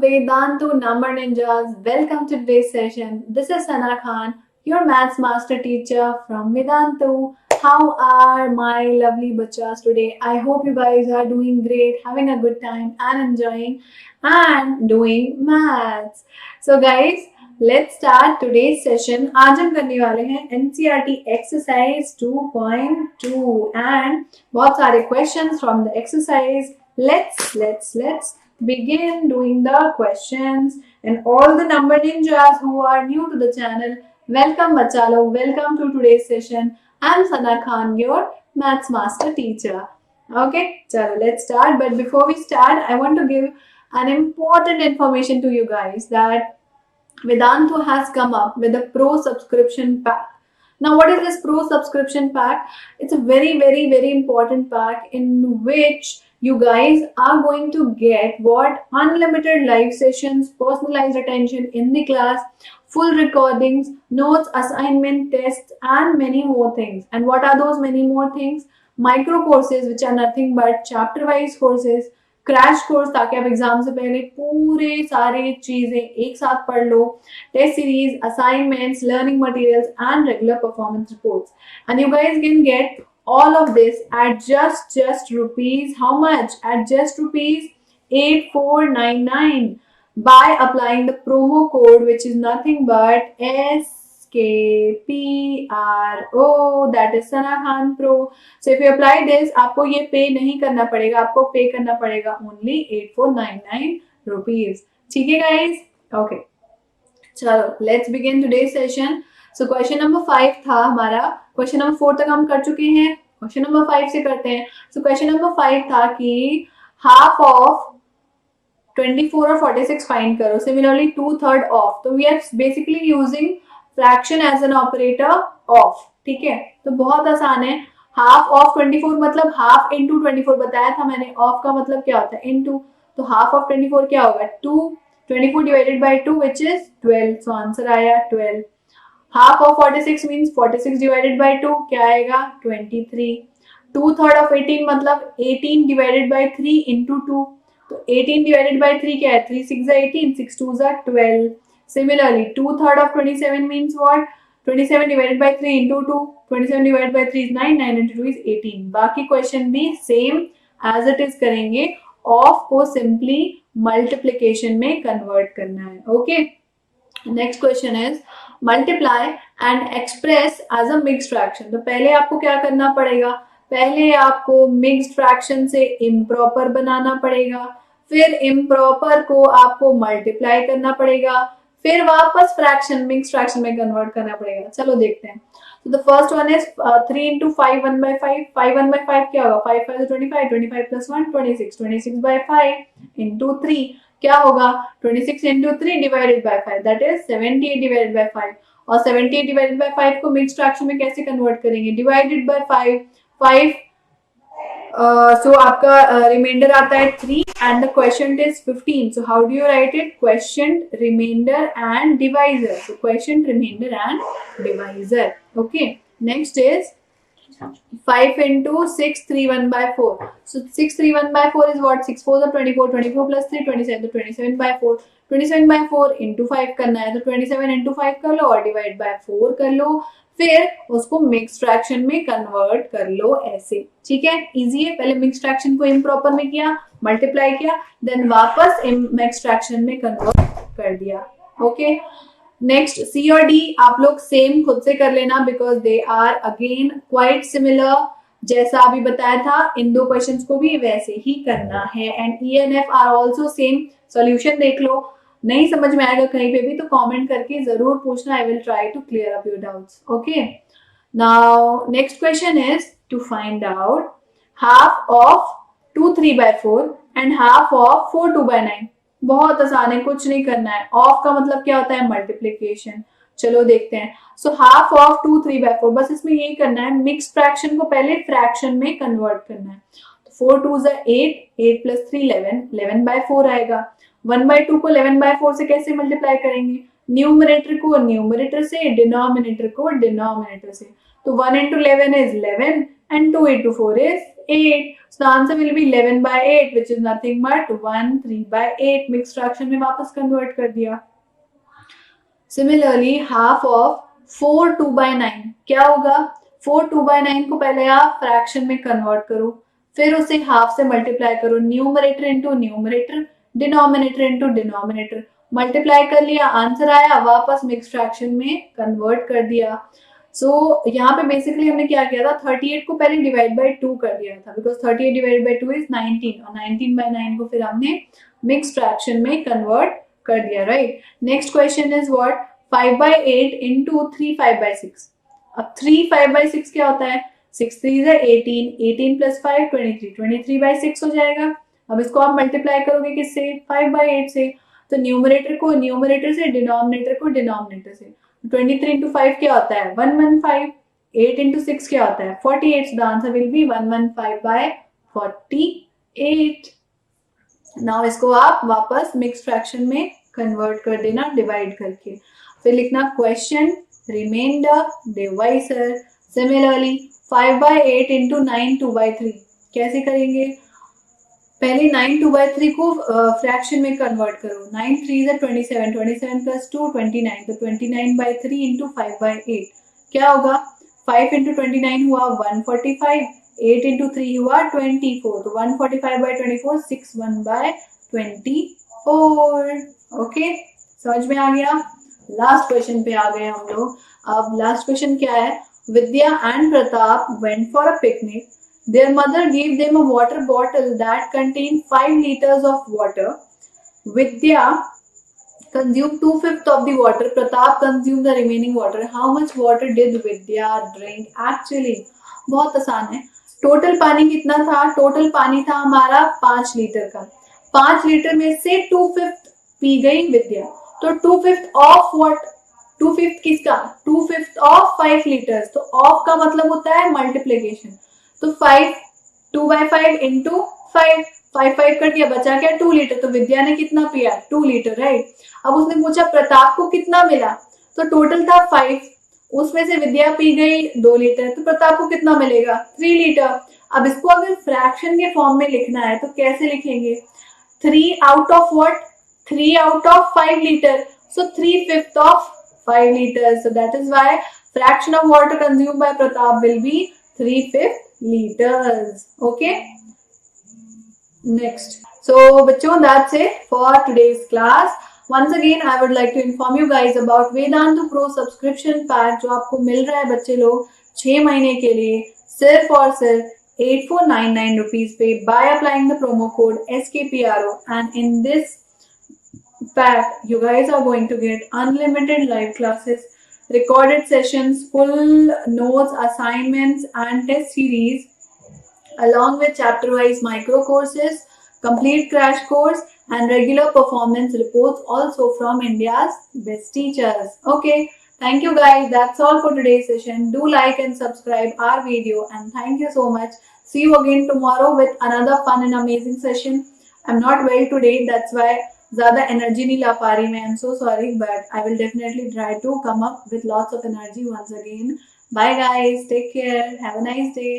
Vedantu Number Ninjas. Welcome to today's session. This is Sana Khan, your maths master teacher from Vedantu. How are my lovely bachas today? I hope you guys are doing great, having a good time and enjoying and doing maths. So guys, let's start today's session. आज हम करने वाले हैं NCERT exercise 2.2 and बहुत सारे questions from the exercise. Let's begin doing the questions. And all the number ninjas who are new to the channel, welcome bachalo, welcome to today's session. I'm Sana Khan, your maths master teacher. Okay, chalo, let's start. But before we start, I want to give an important information to you guys that Vedantu has come up with a pro subscription pack. Now, what is this pro subscription pack? It's a very important pack in which you guys are going to get what? Unlimited live sessions, personalized attention in the class, full recordings, notes, assignment, tests, and many more things. And what are those many more things? Micro courses, which are nothing but chapter wise courses, crash course ताकि आप exam से पहले पूरे सारे चीजें एक साथ पढ़ लो, test series, assignments, learning materials and regular performance reports. And you guys can get all of this at just rupees how much? At just rupees 8499 by applying the promo code, which is nothing but SKPRO, that is Sana Khan Pro. So if you apply this, आपको ये पे नहीं करना पड़ेगा, आपको पे करना पड़ेगा only 8499 rupees. ठीक है guys? Okay. चलो let's begin today's session. So question number 5 था हमारा. क्वेश्चन नंबर 4 तक हम कर चुके हैं. क्वेश्चन नंबर 5 से करते हैं. सो क्वेश्चन नंबर 5 था कि हाफ ऑफ 24 और 46 फाइंड करो. Similarly 2/3 of. तो we are basically using fraction as an operator of. ठीक है, तो बहुत आसान है. हाफ ऑफ 24 मतलब हाफ इंटू 24 बताया था मैंने. ऑफ का मतलब क्या होता है? इंटू. तो हाफ ऑफ 24 क्या होगा? 2. 24 divided by 2 which is 12. So answer आया 12. Half of 46 means 46 divided by 2 क्या आएगा? 23. 2/3 ऑफ 18 मतलब 18 डिवाइडेड बाई 3 इंटू 2. तो 18 डिवाइडेड बाई 3 क्या है? 3 6 18, 6 2 12. Similarly 2/3 of 27 means what? 27 divided by 3 into 2. 27 divided by 3 is 9, 9 into 2 is 18. बाकी क्वेश्चन भी सेम एज इट इज करेंगे. ऑफ को सिंपली मल्टीप्लीकेशन में कन्वर्ट करना है. Okay, next question is multiply and express as a mixed fraction. तो पहले आपको क्या करना पड़ेगा? पहले आपको मिक्स्ड फ्रैक्शन से इम्प्रॉपर बनाना पड़ेगा, फिर इम्प्रॉपर को आपको मल्टीप्लाई करना पड़ेगा, फिर वापस फ्रैक्शन मिक्स्ड फ्रैक्शन में कन्वर्ट करना पड़ेगा. चलो देखते हैं. तो the first one is 3 into 5 1/5. 5 1/5 क्या होगा? 5 5 25, 25 प्लस 1 26, 26/5 इंटू 3 क्या होगा? 26 into 3 divided by 5 that is 78 divided by 5. और 78 डिवाइडेड बाय 5 को मिक्स्ड फ्रैक्शन में कैसे कन्वर्ट करेंगे? Divided by 5. सो आपका रिमाइंडर आता है 3 and the question is 15. So how do you write it? Question, reminder and divisor. So question, reminder and divisor. Okay, next is 5 into 6 3/1/4. So 6 3/1/4 is what? 6 4 are 24, 24 plus 3 27. तो 27/4. 27/4 into 5 करना है. तो 27 into 5 कर लो और divide by 4 कर लो, फिर उसको mix fraction में कन्वर्ट कर लो ऐसे. ठीक है, इजी है. पहले मिक्स फ्रैक्शन को इम्प्रॉपर में किया, मल्टीप्लाई किया, देन वापस मिक्स फ्रैक्शन में कन्वर्ट कर दिया. ओके, नेक्स्ट सी और डी आप लोग सेम खुद से कर लेना because they are again quite similar. जैसा अभी बताया था इन दो क्वेश्चंस को भी वैसे ही करना है. And E N F R also same. Solution देख लो. नहीं समझ में आएगा कहीं पे भी तो कमेंट करके जरूर पूछना. I will try to clear up your doubts. Okay, now next question is to find out half of 2 3/4 and half of 4 2/9. बहुत आसान है, कुछ नहीं करना है. ऑफ का मतलब क्या होता है? मल्टीप्लीकेशन. चलो देखते हैं. सो हाफ ऑफ 2 3/4 बस इसमें यही करना है. मिक्स फ्रैक्शन को पहले फ्रैक्शन में कन्वर्ट करना है. तो 4 2 8, 8 प्लस 3 11, 11/4 आएगा. 1/2 को 11/4 से कैसे मल्टीप्लाई करेंगे? न्यूमरेटर को न्यूमरेटर से, डिनोमिनेटर को डिनोमिनेटर से. तो 1 into 11 is 11 and 2 into 4 is 8. So the answer will be 11/8, which is nothing but 1 3/8. Mix fraction में वापस कन्वर्ट कर दिया. Similarly, half of 4 2/9 क्या होगा? 4 2/9 को पहले आप फ्रैक्शन में कन्वर्ट करो, फिर उसे हाफ से मल्टीप्लाई करो, numerator into numerator, denominator into denominator, multiply कर लिया, आंसर आया, वापस मिक्स फ्रैक्शन में कन्वर्ट कर दिया. सो यहाँ पे बेसिकली हमने क्या किया था, 38 को पहले डिवाइड बाय 2 कर दिया था, बिकॉज 38 डिवाइड बाय 2 इज 19, और 19/9 को फिर हमने मिक्स फ्रैक्शन में कन्वर्ट कर दिया, right. Next question is what, 5/8 into 3 5/6. अब 3 5/6 क्या होता है, 6 3 है 18, 18 प्लस 5 23, 23/6 हो जाएगा. अब इसको आप मल्टीप्लाई करोगे किससे, 5/8 से, तो न्यूमरेटर को न्यूमरेटर से, डिनोमिनेटर को डिनोमिनेटर से. 23 इंटू 5 क्या होता है, 115. 8 इंटू 6 क्या होता है, 48. So the answer will be 115/48. Now इसको आप वापस मिक्स फ्रैक्शन में कन्वर्ट कर देना डिवाइड करके, फिर लिखना question reminder divisor. Similarly 5/8 into 9 2/3 कैसे करेंगे, पहले 9 2/3 को फ्रैक्शन में कन्वर्ट करो. 9 3 है 27, 27 प्लस 2 29, तो 29/3 इंटू 5/8 क्या होगा, 5 इंटू 29 हुआ 145, 8 इंटू 3 हुआ 24, तो 145/24 61/24. ओके, समझ में आ गया. लास्ट क्वेश्चन पे आ गए हम लोग. अब लास्ट क्वेश्चन क्या है, Vidya and Pratap went for a picnic. Their mother gave them a water bottle that contained 5 liters of water. Vidya consumed 2/5 of the water. Pratap consumed the remaining water. How much water did Vidya drink actually? बहुत आसान है. Total पानी कितना था, total पानी था हमारा 5 litre का. 5 लीटर में से 2/5 पी गई विद्या, तो 2/5 ऑफ व्हाट, 2/5 किसका, 2/5 ऑफ 5 लीटर्स. तो ऑफ का मतलब होता है मल्टीप्लीकेशन, तो 5 2/5 इंटू 5, 5 कर दिया, बचा क्या 2 लीटर. तो विद्या ने कितना पिया, 2 लीटर, राइट. अब उसने पूछा प्रताप को कितना मिला, तो टोटल था 5, उसमें से विद्या पी गई 2 लीटर, तो प्रताप को कितना मिलेगा, 3 लीटर. अब इसको अगर फ्रैक्शन के फॉर्म में लिखना है तो कैसे लिखेंगे, 3 out of what, 3 out of 5 litre, so 3/5 of 5 liters. So that is why fraction of water consumed by Pratap will be 3/5 liters. Okay. Next. So bachcho, that's it for today's class. Once again I would like to inform you guys about Vedantu Pro subscription pack जो आपको मिल रहा है बच्चे लोग 6 महीने के लिए सिर्फ और सिर्फ 8499 rupees पे by applying the promo code SKPRO. And in this pack you guys are going to get unlimited live classes, recorded sessions, full notes, assignments and test series, along with chapter wise micro courses, complete crash course and regular performance reports also from India's best teachers. Okay, thank you guys, that's all for today's session. Do like and subscribe our video and thank you so much. See you again tomorrow with another fun and amazing session. I'm not well today, that's why ज़्यादा energy नहीं ला पा रही मैं. I am so sorry, but I will definitely try to come up with lots of energy once again. Bye guys, take care, have a nice day.